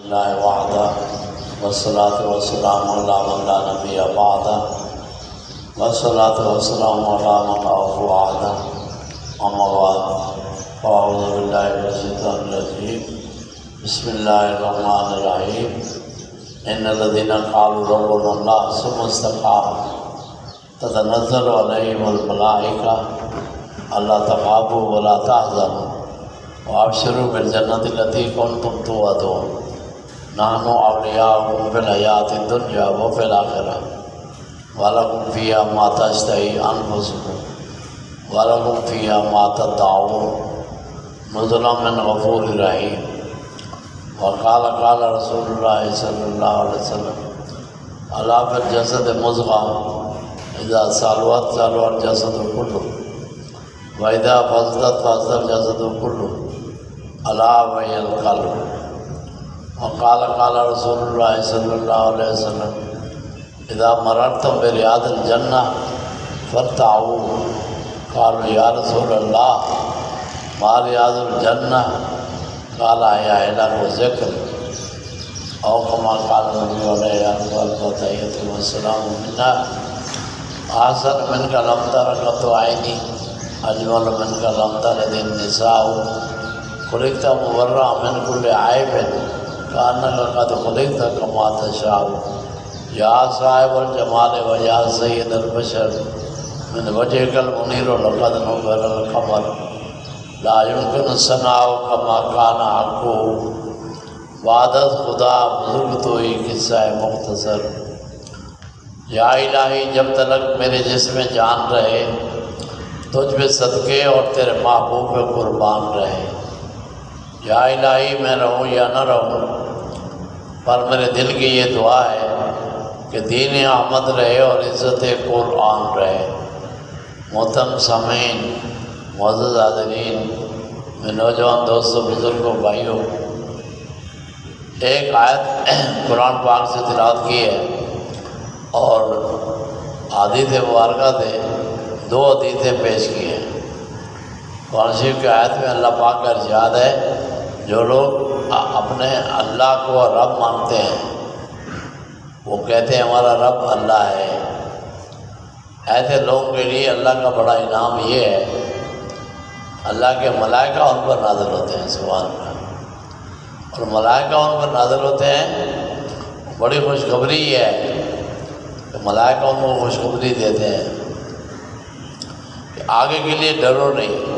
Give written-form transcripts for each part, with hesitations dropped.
لله وحده والصلاة والسلام على من لا نبي بعده والصلاة والسلام على من لا وعده أما بعد فأعوذ بالله من الشيطان الرجيم بسم الله الرحمن الرحيم إن الذين قالوا ربنا الله ثم استقاموا تتنزل عليهم الملائكة ألا تخافوا ولا تحزنوا وابشروا بالجنة التي كنتم توعدون نحن أولياؤكم في الحياة الدنيا وفي الآخرة ولكم فيها ما تشتهي أنفسكم ولكم فيها ما تدعون نزلا من غفور رحيم وقال رسول الله صلى الله عليه وسلم ألا في الجسد مضغة إذا صلحت صلح الجسد كله وإذا فسدت فسد الجسد كله ألا وهي القلب وقال رسول الله صلى الله عليه وسلم إذا مررتم برياض الجنة فارتعوا قالوا يا رسول الله ما رياض الجنة قال يا إله ذكر أو كما قال النبي عليه الصلاة والسلام منا أحسن منك لم تر قط عيني أجمل منك لم تلد النساء خلقت مبرأ من كل عيب كأنك قد خلقت كما تشاء يا صاحب الجمال ويا سيد البشر من وجهك المنير لقد نور القمر لا يمكن الثناء كما كان حقه وعدد خدا بزرگ تو ہی قصہ مختصر یا الہی جب تک میرے جسم جان رہے تجھ پہ صدقے اور تیرے محبوب پہ قربان رہے یا الہی میں رہوں یا نہ رہوں پر میرے دل کی یہ دعا ہے کہ دین احمد رہے اور عزت قرآن رہے۔ محترم سامعین، معزز حاضرین، میں نوجوان دوستوں، بزرگوں، بھائیوں، ایک آیت قرآن پاک سے تلاوت کی ہے اور حدیث مبارکہ سے دو حدیثیں پیش کی ہیں۔ قرآن شریف کی آیت میں اللہ پاک کا ارشاد ہے جو لوگ اپنے اللہ کو رب مانتے ہیں وہ کہتے ہیں ہمارا رب اللہ ہے، ایسے لوگوں کے لیے اللہ کا بڑا انعام یہ ہے اللہ کے ملائکہ ان پر نازل ہوتے ہیں، سبحان اللہ، اور ملائکہ ان پر نازل ہوتے ہیں۔ بڑی خوشخبری یہ ہے کہ ملائکہ ان کو خوشخبری دیتے ہیں کہ آگے کے لیے ڈرو نہیں،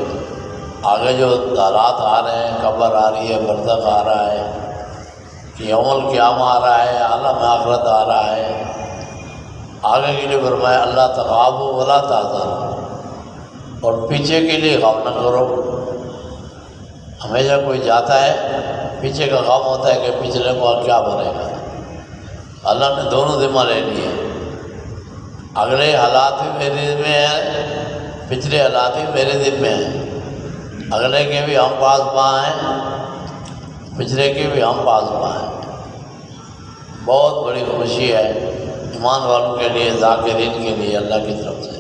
آگے جو حالات آ رہے ہیں، قبر آ رہی ہے، برزخ آ رہا ہے، کہ یوم القیامہ آ رہا ہے، عالم آخرت آ رہا ہے، آگے کے لیے فرمایا اللہ تخافوا ولا تحزنوا، اور پیچھے کے لیے غم نہ کرو۔ ہمیشہ کوئی جاتا ہے پیچھے کا غم ہوتا ہے کہ پچھلے کو کیا بنے گا۔ اللہ نے دونوں ذمہ لے لیے، اگلے حالات بھی میرے ذمہ ہیں، پچھلے حالات بھی میرے ذمہ ہیں، اگلے کے بھی ہم پاسباں ہیں، پچھلے کے بھی ہم پاسباں ہیں۔ بہت بڑی خوشی ہے ایمان والوں کے لیے، ذاکرین کے لیے اللہ کی طرف سے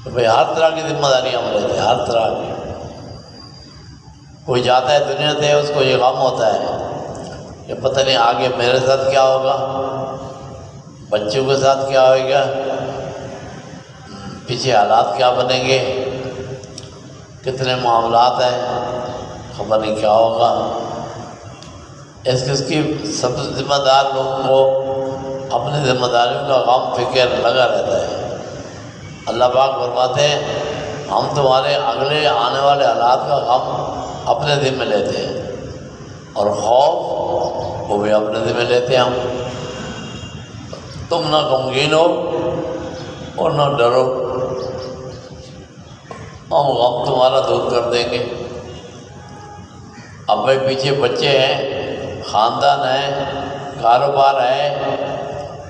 کہ بھئی ہر طرح کی ذمہ داری ہم لیتے ہیں، ہر طرح کی۔ کوئی جاتا ہے دنیا سے اس کو یہ غم ہوتا ہے کہ پتہ نہیں آگے میرے ساتھ کیا ہوگا، بچوں کے ساتھ کیا ہوئے گا، پیچھے حالات کیا بنیں گے، کتنے معاملات ہیں، خبر نہیں کیا ہوگا۔ اس کی سب ذمہ دار لوگوں کو اپنی ذمہ داریوں کا غم فکر لگا رہتا ہے۔ اللہ پاک فرماتے ہیں ہم تمہارے اگلے آنے والے حالات کا غم اپنے ذمہ لیتے ہیں اور خوف وہ بھی اپنے ذمہ لیتے ہیں ہم۔ تم نہ غمگین ہو اور نہ ڈرو، ہم غم تمہارا دور کر دیں گے۔ اب بھائی پیچھے بچے ہیں، خاندان ہے، کاروبار ہے،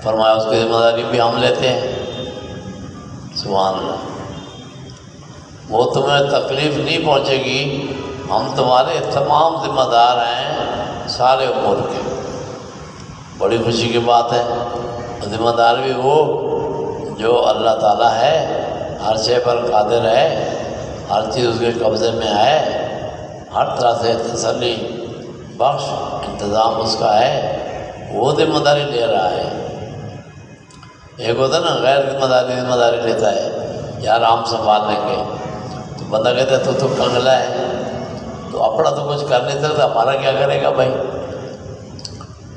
فرمایا اس کی ذمہ داری بھی ہم لیتے ہیں، سبحان اللہ۔ وہ تمہیں تکلیف نہیں پہنچے گی، ہم تمہارے تمام ذمہ دار ہیں سارے امور کے۔ بڑی خوشی کی بات ہے، ذمہ دار بھی وہ جو اللہ تعالیٰ ہے، ہر شے پر قادر ہے، ہر چیز اس کے قبضے میں ہے، ہر طرح سے تسلی بخش انتظام اس کا ہے، وہ ذمہ داری لے رہا ہے۔ ایک ہوتا ہے نا غیر ذمہ داری لیتا ہے، یار ہم سنبھال لیں گے، تو بندہ کہتا ہے تو کنگلا ہے، تو اپنا تو کچھ کر نہیں سکتا، ہمارا کیا کرے گا بھائی۔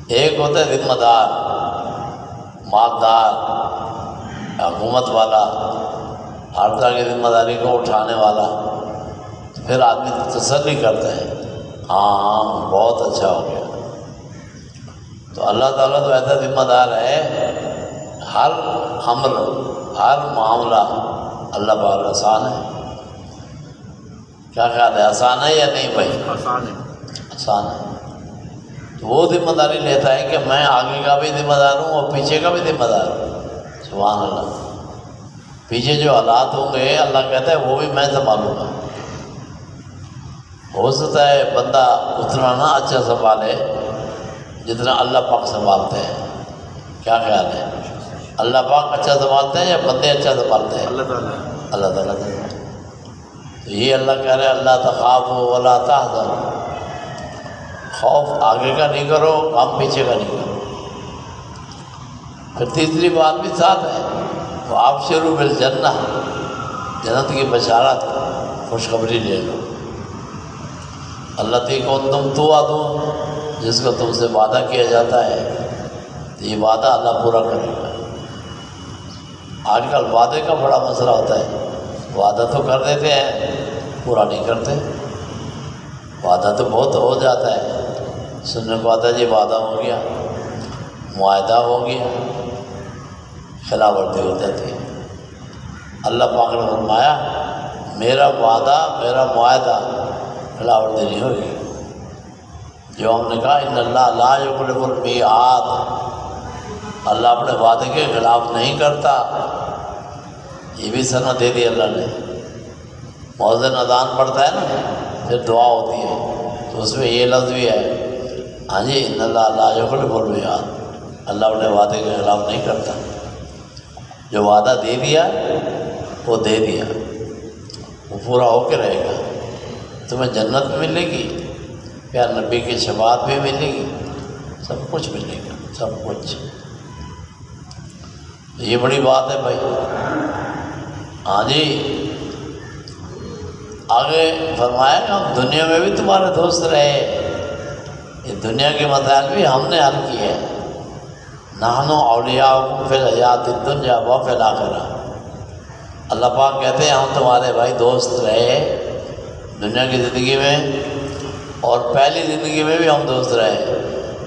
ایک ہوتا ہے ذمہ دار، مالدار، حکومت والا، ہر طرح کی ذمہ داری کو اٹھانے والا، پھر آدمی تسلی کرتا ہے، ہاں بہت اچھا ہو گیا۔ تو اللہ تعالیٰ تو ایسا ذمہ دار ہے، ہر عمل، ہر معاملہ اللہ پاک آسان ہے۔ کیا خیال ہے، آسان ہے یا نہیں بھائی؟ آسان ہے، آسان ہے۔ تو وہ ذمہ داری لیتا ہے کہ میں آگے کا بھی ذمہ دار ہوں اور پیچھے کا بھی ذمہ دار ہوں۔ سبحان اللہ۔ پیچھے جو حالات ہوں گے اللہ کہتا ہے وہ بھی میں سنبھالوں گا۔ ہو سکتا ہے بندہ اتنا نہ اچھا سنبھالے جتنا اللہ پاک سنبھالتے ہیں۔ کیا خیال ہے، اللہ پاک اچھا سنبھالتے ہیں یا بندے اچھا سنبھالتے ہیں؟ اللہ تعالیٰ اللہ تعالیٰ سے۔ تو یہ اللہ کہہ رہے ہیں اللہ تخافوا ولا تحزنوا، خوف آگے کا نہیں کرو، غم پیچھے کا نہیں کرو۔ پھر تیسری بات بھی ساتھ ہے، وہ ابشروا بالجنہ، جنت کی بشارت، خوشخبری لے لو۔ التی کنتم توعدون، جس کو تم سے وعدہ کیا جاتا ہے، تو یہ وعدہ اللہ پورا کرے گا۔ آج کل وعدے کا بڑا مسئلہ ہوتا ہے، وعدہ تو کر دیتے ہیں، پورا نہیں کرتے۔ وعدہ تو بہت ہو جاتا ہے، سننے کو آتا ہے جی وعدہ ہو گیا، معاہدہ ہو گیا، خلاف ورزی ہو جاتی ہے۔ اللہ پاک نے فرمایا میرا وعدہ، میرا معاہدہ خلاف ورزی نہیں ہوگی۔ جو ہم نے کہا ان اللہ لا یخلف المیعاد، اللہ اپنے وعدے کے خلاف نہیں کرتا، یہ بھی سند دے دی اللہ نے۔ مؤذن اذان پڑھتا ہے نا، پھر دعا ہوتی ہے، تو اس میں یہ لفظ بھی ہے، ہاں جی ان اللہ لا یخلف المیعاد، اللہ اپنے وعدے کے خلاف نہیں کرتا۔ جو وعدہ دے دیا وہ دے دیا، وہ پورا ہو کے رہے گا۔ تمہیں جنت ملے گی، پیار نبی کی شفاعت بھی ملے گی، سب کچھ ملے گا، سب کچھ۔ یہ بڑی بات ہے بھائی۔ ہاں جی، آگے فرمایا کہ ہم دنیا میں بھی تمہارے دوست رہے، یہ دنیا کے مسائل بھی ہم نے حل کیے۔ نحن اولیاؤکم فی الحیات الدنیا وفی الآخرہ، اللہ پاک کہتے ہیں ہم تمہارے بھائی دوست رہے دنیا کی زندگی میں، اور پہلی زندگی میں بھی ہم دوست رہے۔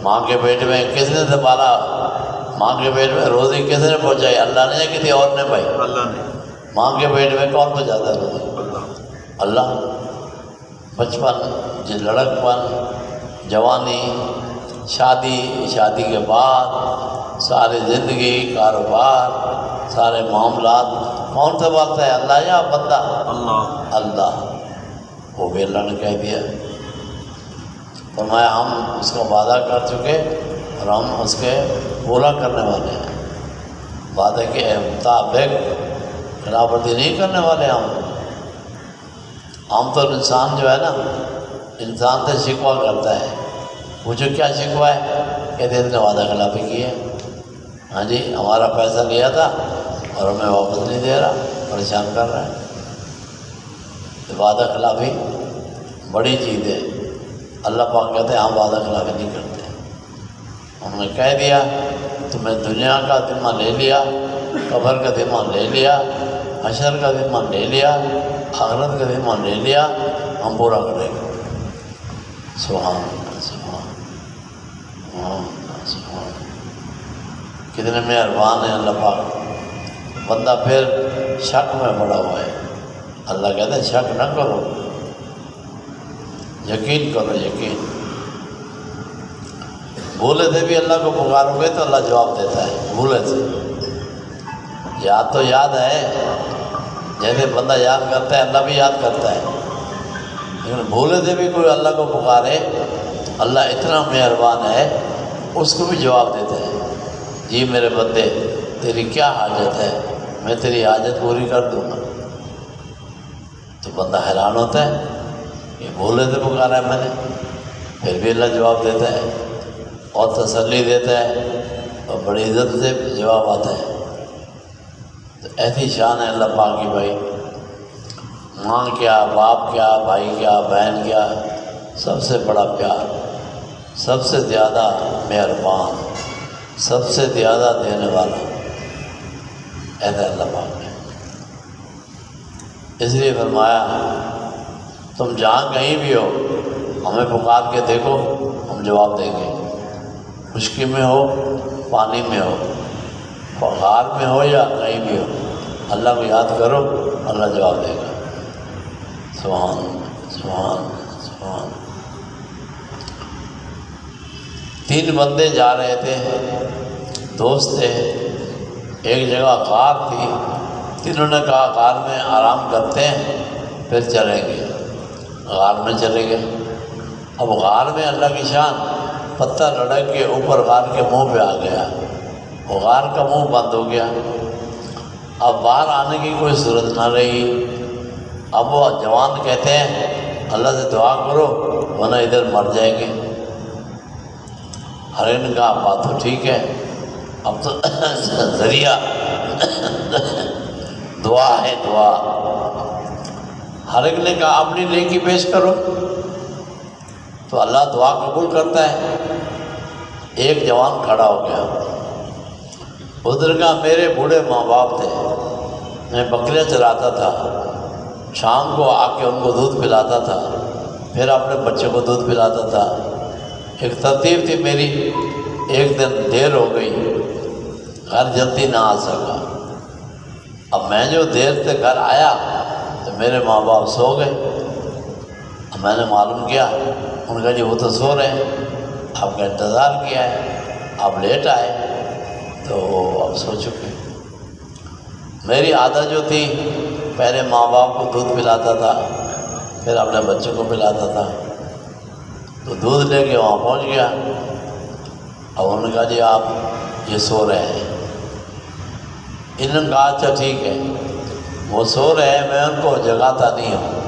ماں کے پیٹ میں کس نے سنبھالا، ماں کے پیٹ میں روزی کس نے پہنچائی، اللہ نے یا کسی اور نے بھائی؟ اللہ نے۔ ماں کے پیٹ میں کون پہنچاتا ہے روزی؟ اللہ۔ بچپن، لڑکپن، جوانی، شادی کے بعد ساری زندگی، کاروبار، سارے معاملات کون سنبھالتا ہے، اللہ یا بندہ؟ اللہ۔ وہ بھی اللہ نے کہہ دیا، فرمایا ہم اس کا وعدہ کر چکے اور ہم اس کے پورا کرنے والے ہیں، وعدے کے مطابق خلاف ورزی نہیں کرنے والے ہم۔ عام طور انسان جو ہے نا، انسان سے شکوہ کرتا ہے، پوچھو کیا شکوہ ہے، کہتے ہیں وعدہ خلافی کی ہے، ہاں جی ہمارا پیسہ لیا تھا اور ہمیں واپس نہیں دے رہا، پریشان کر رہا ہے۔ وعدہ خلافی بڑی چیز ہے، اللہ پاک کہتے ہیں ہم وعدہ خلافی نہیں کرتے۔ ہم نے کہہ دیا تمہیں دنیا کا ذمہ لے لیا، قبر کا ذمہ لے لیا، حشر کا ذمہ لے لیا، آخرت کا ذمہ لے لیا، ہم پورا کریں گے۔ سبحان اللہ، سبحان اللہ، سبحان اللہ۔ کتنے مہربان ہیں اللہ پاک۔ بندہ پھر شک میں پڑا ہوا ہے، اللہ کہتے ہیں شک نہ کرو، یقین کرو، یقین۔ بھولے سے بھی اللہ کو پکارو گے تو اللہ جواب دیتا ہے، بھولے سے۔ یاد تو یاد ہے، جیسے بندہ یاد کرتا ہے اللہ بھی یاد کرتا ہے، لیکن بھولے سے بھی کوئی اللہ کو پکارے تو اللہ اتنا مہربان ہے، اس کو بھی جواب دیتا ہے، جی میرے بندے تیری کیا حاجت ہے، میں تیری حاجت پوری کر دوں گا۔ تو بندہ حیران ہوتا ہے، یہ بھولے سے پکارا ہے میں نے، پھر بھی اللہ جواب دیتا ہے اور تسلی دیتا ہے اور بڑی عزت سے جواب آتا ہے۔ تو ایسی شان ہے اللہ پاک کی بھائی، ماں کیا، باپ کیا، بھائی کیا، بہن کیا، سب سے بڑا پیار، سب سے زیادہ مہربان، سب سے زیادہ دینے والا ایسا اللہ پاک نے۔ اس لیے فرمایا تم جہاں کہیں بھی ہو ہمیں پکار کے دیکھو، ہم جواب دیں گے، خشکی میں ہو، پانی میں ہو، غار میں ہو یا کہیں بھی ہو، اللہ کو یاد کرو، اللہ جواب دے گا۔ سبحان سبحان سبحان۔ 3 بندے جا رہے تھے، دوست تھے، ایک جگہ غار تھی، تینوں نے کہا غار میں آرام کرتے ہیں پھر چلیں گے، غار میں چلے گئے۔ اب غار میں اللہ کی شان، پتھر لڑک کے اوپر غار کے منہ پہ آ گیا، وہ غار کا منہ بند ہو گیا، اب باہر آنے کی کوئی صورت نہ رہی۔ اب وہ جوان کہتے ہیں اللہ سے دعا کرو ورنہ ادھر مر جائیں گے۔ ہر ایک نے کہا بات تو ٹھیک ہے، اب تو ذریعہ دعا ہے، دعا۔ ہر ایک نے کہا اپنی نیکی پیش کرو تو اللہ دعا قبول کرتا ہے۔ ایک جوان کھڑا ہو گیا، ادھر کا میرے بوڑھے ماں باپ تھے، میں بکریاں چراتا تھا، شام کو آ کے ان کو دودھ پلاتا تھا، پھر اپنے بچوں کو دودھ پلاتا تھا۔ ایک ترتیب تھی میری، ایک دن دیر ہو گئی، گھر جلدی نہ آ سکا۔ اب میں جو دیر سے گھر آیا تو میرے ماں باپ سو گئے۔ اب میں نے معلوم کیا، ان کا جی وہ تو سو رہے ہیں، آپ کا انتظار کیا ہے، آپ لیٹ آئے تو اب سو چکے۔ میری عادت جو تھی، پہلے ماں باپ کو دودھ پلاتا تھا پھر اپنے بچوں کو پلاتا تھا، تو دودھ لے کے وہاں پہنچ گیا۔ اب انہوں نے کہا جی آپ یہ سو رہے ہیں۔ انہوں نے کہا اچھا ٹھیک ہے، وہ سو رہے ہیں، میں ان کو جگاتا نہیں ہوں،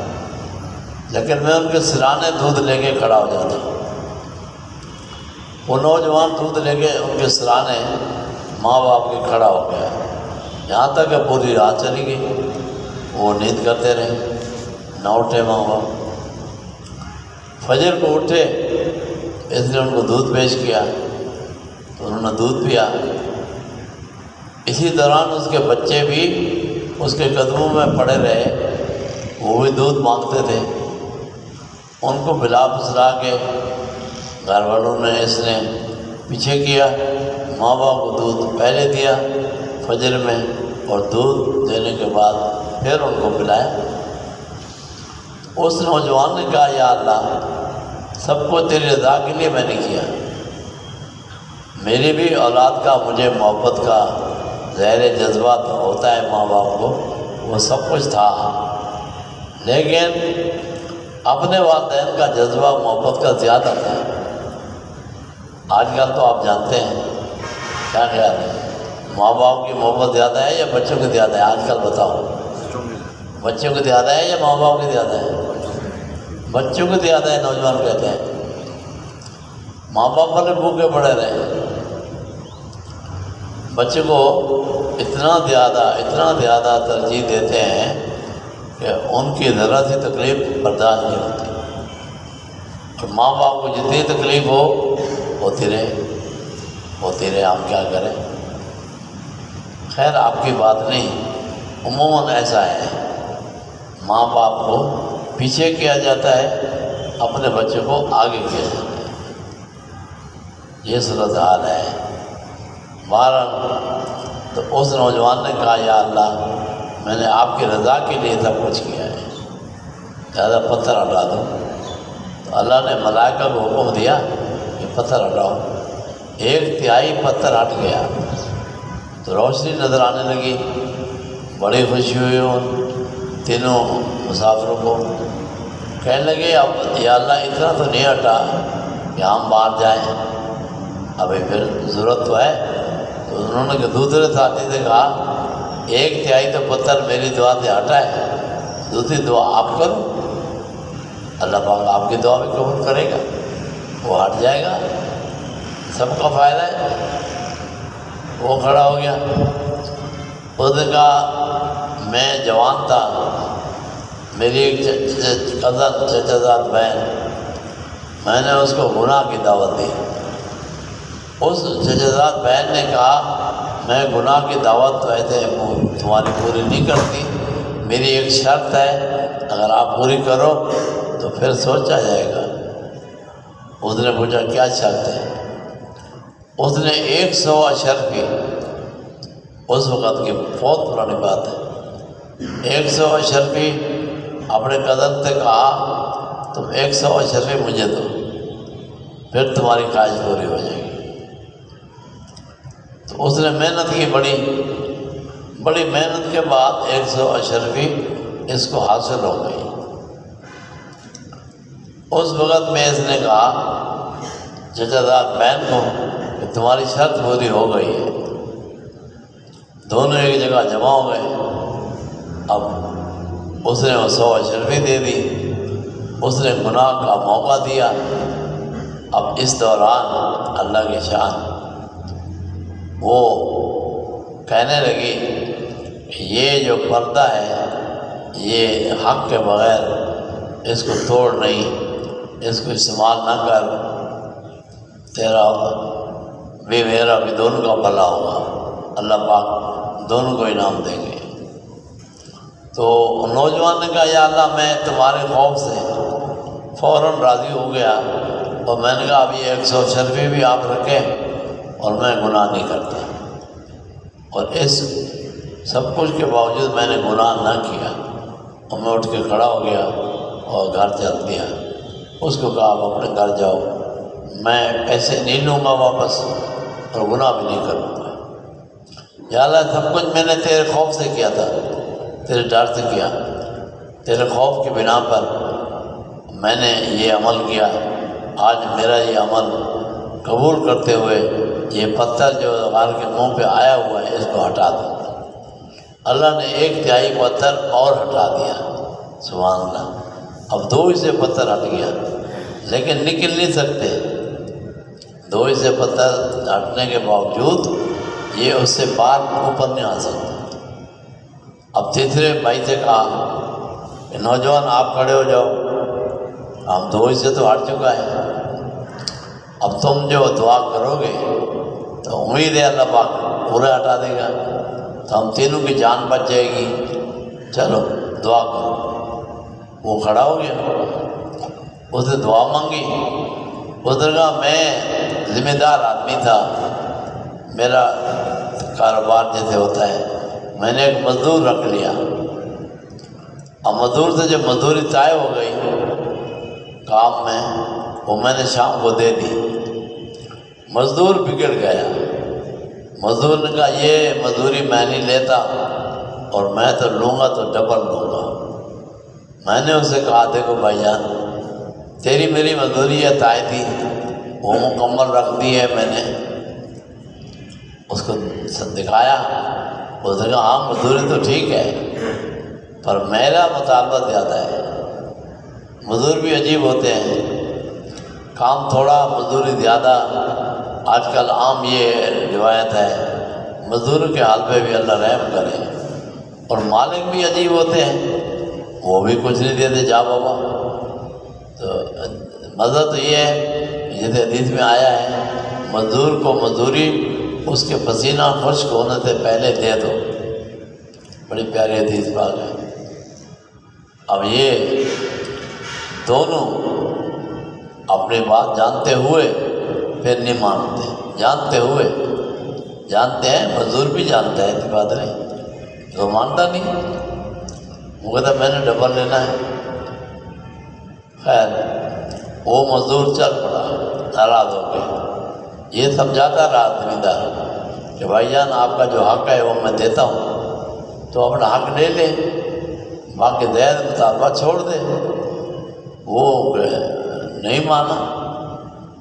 لیکن میں ان کے سرانے دودھ لے کے کھڑا ہو جاتا ہوں۔ وہ نوجوان دودھ لے کے ان کے سرانے ماں باپ کے کھڑا ہو گیا، یہاں تک کہ پوری رات چلی گئی، وہ نیند کرتے رہے، نہ اٹھے ماں باپ۔ فجر کو اٹھے، اس نے ان کو دودھ پیش کیا تو انہوں نے دودھ پیا۔ اسی دوران اس کے بچے بھی اس کے قدموں میں پڑے رہے، وہ بھی دودھ مانگتے تھے، ان کو بلا پسرا کے گھر والوں نے اس نے پیچھے کیا، ماں باپ کو دودھ پہلے دیا فجر میں، اور دودھ دینے کے بعد پھر ان کو پلایا۔ اس نوجوان نے کہا یا اللہ، سب کو تیری رضا کے لیے میں نے کیا، میری بھی اولاد کا مجھے محبت کا ظاہر جذبہ ہوتا ہے ماں باپ کو، وہ سب کچھ تھا، لیکن اپنے والدین کا جذبہ محبت کا زیادہ تھا۔ آج کل تو آپ جانتے ہیں، کیا خیال ہے، ماں باپ کی محبت زیادہ ہے یا بچوں کی زیادہ ہے؟ آج کل بتاؤ، بچوں کی زیادہ ہے یا ماں باپ کی زیادہ ہے؟ بچوں کی زیادہ ہے، نوجوان کہتے ہیں۔ ماں باپ والے بھوکے پڑے رہے، بچے کو اتنا زیادہ ترجیح دیتے ہیں کہ ان کی ذرا سی تکلیف برداشت نہیں ہوتی، اور ماں باپ کو جتنی تکلیف ہوتی رہے، ہم کیا کریں؟ خیر آپ کی بات نہیں، عموماً ایسا ہے، ماں باپ کو پیچھے کیا جاتا ہے، اپنے بچے کو آگے کیا جاتا ہے، یہ صورتحال ہے۔ بہرحال تو اس نوجوان نے کہا یا اللہ، میں نے آپ کی رضا کے لیے سب کچھ کیا ہے، زیادہ پتھر ہٹا دو۔ تو اللہ نے ملائکہ کو حکم دیا کہ پتھر ہٹاؤ، 1/3 پتھر ہٹ گیا تو روشنی نظر آنے لگی، بڑی خوشی ہوئی ان تینوں مسافروں کو، کہنے لگے اب یا اللہ اتنا تو نہیں ہٹا کہ ہم باہر جائیں، ابھی پھر ضرورت تو ہے۔ تو انہوں نے دوسرے ساتھی سے کہا 1/3 تو پتھر میری دعا سے ہٹا ہے، دوسری دعا آپ کرو، اللہ پاک آپ کی دعا بھی قبول کرے گا۔ وہ ہٹ جائے گا، سب کا فائدہ ہے۔ وہ کھڑا ہو گیا، اس نے کہا میں جوان تھا، میری ایک کزن چچا زاد بہن، میں نے اس کو گناہ کی دعوت دی۔ اس چچا زاد بہن نے کہا میں گناہ کی دعوت تو ایسے تمہاری پوری نہیں کرتی، میری ایک شرط ہے، اگر آپ پوری کرو تو پھر سوچا جائے گا۔ اس نے پوچھا کیا شرط ہے؟ اس نے 100 اشرفی، اس وقت کی بہت پرانی بات ہے، 100 اشرفی اپنے کزن سے کہا تم 100 اشرفی مجھے دو، پھر تمہاری خواہش پوری ہو جائے گی۔ تو اس نے محنت کی، بڑی محنت کے بعد 100 اشرفی اس کو حاصل ہو گئی۔ اس وقت میں اس نے کہا چچا زاد بہن کو کہ تمہاری شرط پوری ہو گئی ہے۔ دونوں ایک جگہ جمع ہو گئے۔ اب اس نے وہ 100 اشرفی دے دی، اس نے گناہ کا موقع دیا۔ اب اس دوران اللہ کی شان وہ کہنے لگی کہ یہ جو پردہ ہے یہ حق کے بغیر اس کو توڑ نہیں، اس کو استعمال نہ کر، تیرا بھی میرا بھی دونوں کا بھلا ہوگا، اللہ پاک دونوں کو انعام دیں گے۔ تو نوجوان نے کہا یا اللہ میں تمہارے خوف سے فوراً راضی ہو گیا، اور میں نے کہا اب یہ 100 اشرفی بھی آپ رکھیں اور میں گناہ نہیں کرتا، اور اس سب کچھ کے باوجود میں نے گناہ نہ کیا، اور میں اٹھ کے کھڑا ہو گیا اور گھر چل دیا۔ اس کو کہا آپ اپنے گھر جاؤ، میں پیسے نہیں لوں گا واپس اور گناہ بھی نہیں کروں گا۔ یا اللہ سب کچھ میں نے تیرے خوف سے کیا تھا، تیرے ڈر سے کیا، تیرے خوف کی بنا پر میں نے یہ عمل کیا۔ آج میرا یہ عمل قبول کرتے ہوئے یہ پتھر جو غار کے منہ پہ آیا ہوا ہے اس کو ہٹا دو۔ اللہ نے 1/3 پتھر اور ہٹا دیا، سبحان اللہ۔ اب 2 حصے پتھر ہٹ گیا، لیکن نکل نہیں سکتے۔ 2 حصے پتھر ہٹنے کے باوجود یہ اس سے باہر اوپر نہیں آ سکتا۔ اب تیسرے بھائی سے کہا کہ نوجوان آپ کھڑے ہو جاؤ، ہم 2 حصے تو ہٹ چکا ہے، اب تم جو دعا کرو گے تو امید ہے اللہ پاک پورا ہٹا دے گا، تو ہم تینوں کی جان بچ جائے گی، چلو دعا کرو۔ وہ کھڑا ہو گیا، اس نے دعا مانگی۔ اس نے کہا میں ذمہ دار آدمی تھا، میرا کاروبار جیسے ہوتا ہے، میں نے ایک مزدور رکھ لیا، اب مزدور سے جب مزدوری طے ہو گئی کام میں، وہ میں نے شام کو دے دی۔ مزدور بگڑ گیا، مزدور نے کہا یہ مزدوری میں نہیں لیتا، اور میں تو لوں گا تو ڈبل لوں گا۔ میں نے اسے کہا دیکھو بھائی جان، تیری میری مزدوری یہ طے تھی، وہ مکمل رکھ دی ہے میں نے۔ اس کو دکھایا، اس نے کہا ہاں مزدوری تو ٹھیک ہے، پر میرا مطالبہ زیادہ ہے۔ مزدور بھی عجیب ہوتے ہیں، کام تھوڑا مزدوری زیادہ۔ آج کل عام یہ روایت ہے، مزدور کے حال پہ بھی اللہ رحم کرے۔ اور مالک بھی عجیب ہوتے ہیں، وہ بھی کچھ نہیں دیتے، جا بابا۔ تو مزہ تو یہ ہے جیسے حدیث میں آیا ہے، مزدور کو مزدوری اس کے پسینہ خشک ہونے سے پہلے دے دو، بڑی پیاری حدیث پاک ہے۔ اب یہ دونوں اپنی بات جانتے ہوئے پھر نہیں مانتے، جانتے ہوئے، جانتے ہیں، مزدور بھی جانتا ہے، ایسی بات نہیں، تو مانتا نہیں، وہ کہتا میں نے ڈبل لینا ہے۔ خیر وہ مزدور چل پڑا ناراض ہو کے، یہ سمجھاتا رہا زمیندار کہ بھائی جان آپ کا جو حق ہے وہ میں دیتا ہوں، تو اپنا حق لے لے، باقی زید مطالبہ چھوڑ دے۔ وہ نہیں مانا،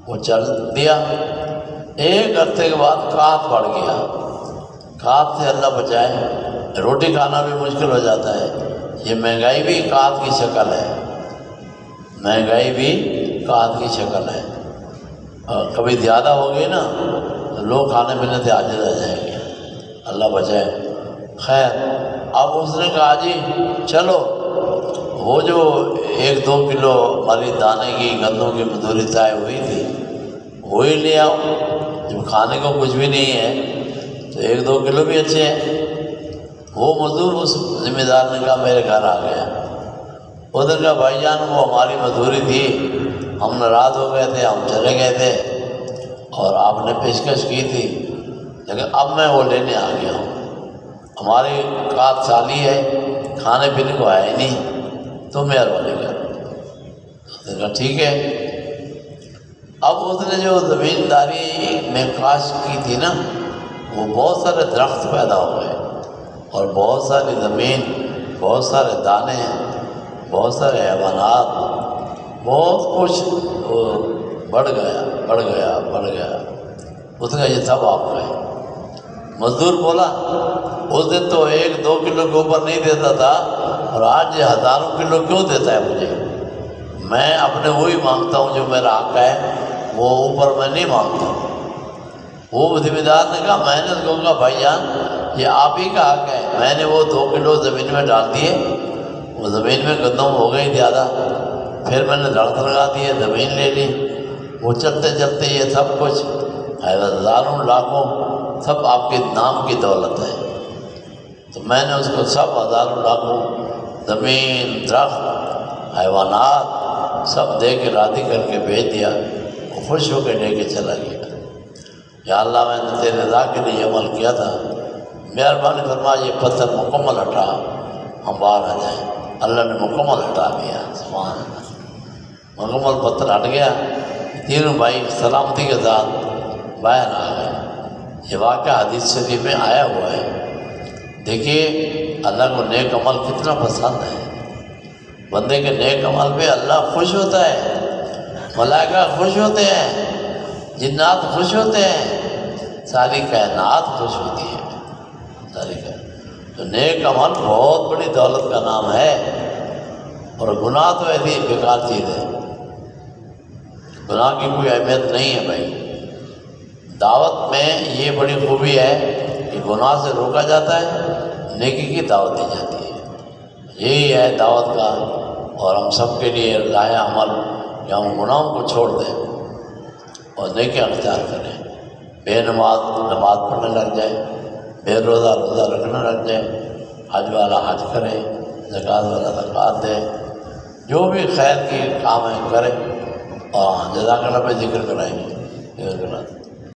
وہ چل دیا۔ ایک عرصے کے بعد قحط بڑھ گیا، قحط سے اللہ بچائے، روٹی کھانا بھی مشکل ہو جاتا ہے۔ یہ مہنگائی بھی قحط کی شکل ہے، مہنگائی بھی قحط کی شکل ہے۔ کبھی زیادہ ہو گئی نا تو لوگ کھانے پینے سے عاجز رہ جائیں گے، اللہ بچائے۔ خیر، اب اس نے کہا جی چلو، وہ جو 1-2 کلو ہماری دانے کی گندوں کی مزدوری طے ہوئی تھی وہی لے آؤ، جب کھانے کو کچھ بھی نہیں ہے تو 1-2 کلو بھی اچھے ہیں۔ وہ مزدور اس ذمہ دار نے کہا میرے گھر آ گیا، ادھر کا بھائی جان وہ ہماری مزدوری تھی، ہم ناراض ہو گئے تھے، ہم چلے گئے تھے اور آپ نے پیشکش کی تھی، لیکن اب میں وہ لینے آ گیا ہوں، ہماری کات سالی ہے، کھانے پینے کو ہے ہی نہیں، تو مہربانی کر۔ اس نے کہا ٹھیک ہے۔ اب اس نے جو زمینداری میں کاشت کی تھی نا، وہ بہت سارے درخت پیدا ہو گئے اور بہت ساری زمین، بہت سارے دانے، بہت سارے حیوانات، بہت کچھ بڑھ گیا۔ اس نے یہ سب آپ کا ہے۔ مزدور بولا اس دن تو 1-2 کلو کے اوپر نہیں دیتا تھا اور آج یہ ہزاروں کلو کیوں دیتا ہے مجھے؟ میں اپنے وہی مانگتا ہوں جو میرا حق ہے، وہ اوپر میں نہیں مانگتا۔ وہ ذمہ دار نے کہا، میں نے اس کو کہا بھائی جان یہ آپ ہی کا حق ہے، میں نے وہ 2 کلو زمین میں ڈال دیے، وہ زمین میں گندم ہو گئی زیادہ، پھر میں نے درخت لگا دیے، زمین لے لی، وہ چلتے چلتے یہ سب کچھ ہزاروں لاکھوں سب آپ کے نام کی دولت ہے، تو میں نے اس کو سب ہزاروں لاکھوں زمین، درخت، حیوانات سب دے کے راضی کر کے بھیج دیا۔ وہ خوش ہو کے لے کے چلا گیا۔ یا اللہ میں نے تیرے رضا کے لیے عمل کیا تھا، مہربانی فرما یہ پتھر مکمل ہٹا، ہم باہر آ جائیں۔ اللہ نے مکمل ہٹا دیا، سبحان اللہ، مکمل پتھر ہٹ گیا، تینوں بھائی سلامتی کے ساتھ باہر آ گئے۔ یہ واقعہ حدیث شریف میں آیا ہوا ہے۔ دیکھیے اللہ کو نیک عمل کتنا پسند ہے، بندے کے نیک عمل پہ اللہ خوش ہوتا ہے، ملائکہ خوش ہوتے ہیں، جنات خوش ہوتے ہیں، ساری کائنات خوش ہوتی ہے، ساری کائنات۔ تو نیک عمل بہت بڑی دولت کا نام ہے، اور گناہ تو ایسی بیکار چیز ہے، گناہ کی کوئی اہمیت نہیں ہے بھائی۔ دعوت میں یہ بڑی خوبی ہے کہ گناہ سے روکا جاتا ہے، نیکی کی دعوت دی جاتی ہے، یہی ہے دعوت کا۔ اور ہم سب کے لیے لایا عمل کہ ہم گناہوں کو چھوڑ دیں اور نیکی اختیار کریں، بے نماز نماز پڑھنے لگ جائے، بے روزہ روزہ رکھنے لگ جائے، حج والا حج کرے، زکوٰۃ والا زکوٰۃ دے، جو بھی خیر کی کام ہے کرے۔ اور جزاک اللہ پہ ذکر کرائیں گے،